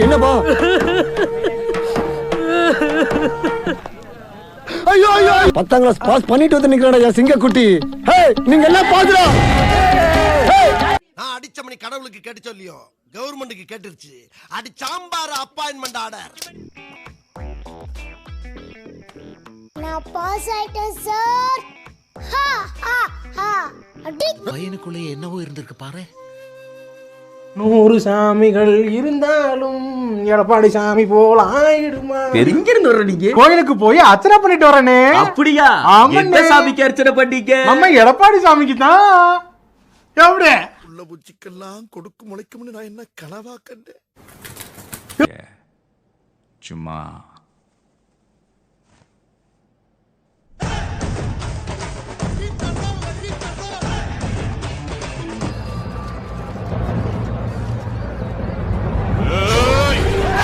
என்னப்பா? ஐயோ ஐயோ 10ஆம் கிளாஸ் பாஸ் பண்ணிட்டு வந்து நிக்கிறடா சிங்கக்குட்டி. நீங்க எல்லாம் பாக்குறா. நான் அடிச்ச மணி கடவுளுக்கு கேட்டு சொல்லியோ கவர்மெண்ட்டுக்கு கேட்டுருச்சு. அடி சாம்பார் அப்பாயின்மெண்ட் ஆர்டர். நான் பாஸ் ஆயிட்டேன் சார். ஹா ஹா ஹா. பையனுக்குள்ள என்னவோ இருந்திருக்கு பாரு. 100 சாமிகள் இருந்தாலும் எடப்பாடி சாமி போல ஆயிடுமா? எங்க இருந்து வர நீங்க? கோயிலுக்கு போய் அர்ச்சனை பண்ணிட்டு வரனே. அப்படியா? எந்த சாமிக்கு அர்ச்சனை பண்ணீங்க? நம்ம எடப்பாடி சாமிக்கு தான். எப்படி உள்ள பூச்சிக்கெல்லாம் கொடுக்கு முளைக்கும்னு நான் என்ன கனவா கண்டேன். சும்மா